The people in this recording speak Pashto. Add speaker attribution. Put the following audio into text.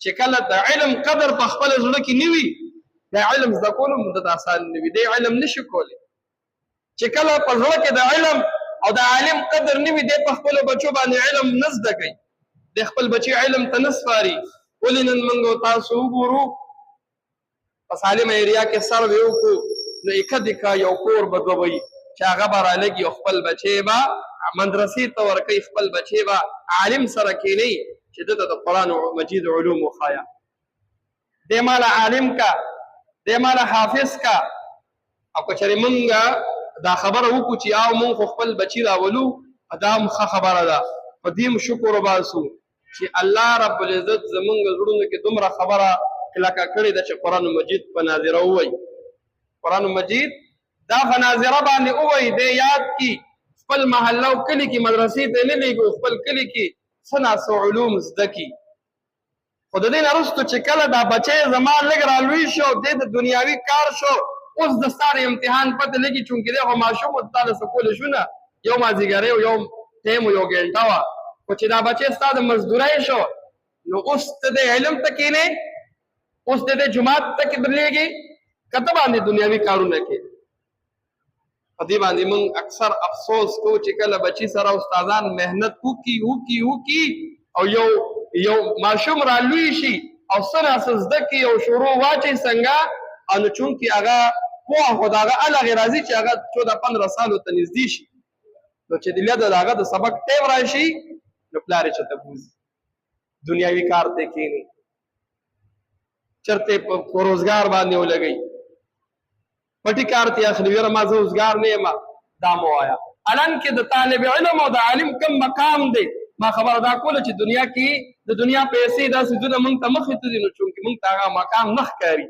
Speaker 1: چې کله د علم قدر په خپل زړه کې نه وي د علم زده کول هم د آسان نه وي دی علم نشي کولی چې کله په زړه کې د علم او د عالم قدر نه وي دی په خپل بچو باندې علم نه زده کوي د خپل بچي علم ته نه سپاري ولې نن موږ تاسو وګورو په سالمه ایریا کې سروې وکړو نو اکه دکه یو کور به دوه وي چې هغه به رالګي او خپل بچی به مدرسې ته ورکوي خپل بچی به عالم سره کینی چې دته د قرآن مجید علوم وښایه دی ماله عالم کا دی ماله حافظ کا او که چېرې مونږ دا خبره وکړو چې او مونږ خو خپل بچي راولو دا هم ښه خبره ده په دې هم شکر وباسو چې الله رب العزت زمونږ زړونو کې دومره خبره کلکه کړې ده چې قرآن مجید په ناظره ووایي قرآن مجید دا په ناظره باندې ووایي دی یاد کي خپل محله او کلي کې مدرسې ته نه لېږو خپل کلي کې څه ناڅه علوم زده کي خو د دې نه وروسته چې کله دا بچی زما لږ رالوی شو دی د دنیاوي کار شو اوس د ستا د امتحان پته لګي چونکې دی خو ماشوم و تا دسه کولی شو نه یو مازدیګری و یو ټیم و یو ګنټه وه خو چې دا بچی ستا د مزدورۍ شو نو اوس ته د علم ته کښېنې اوس د جومات ته درلېږي که ته باندې دنیاوي کارونه کې په دې باندې موږ اکثر افسوس کوو چې کله بچي سره استادان محنت وکړي او یو ماشوم رالوی شي او څه ناڅه زده کړي او شروع واچوي څنګه او نو چونکې هغه پوهه خو د هغه هغې راځي چې هغه 14-15 سالو ته نږدې شي نو چې د د هغه د سبق ټیم راشي نو پلار یې چېرته بوځي دنیاوي کار ته کښېني چېرته په روزګار باندې ولګوي پټي کار ته اخلي ویره ما زه روزګار نه یم دا مو وایه الان کې د طالب علم او د عالم کم مقام دی ما خبره دا کوله چې دنیا کې د دنیا پیسې دا څیزونه موږ ته مخې ته دي نو چونکې موږ ته هغه مقام نه ښکاري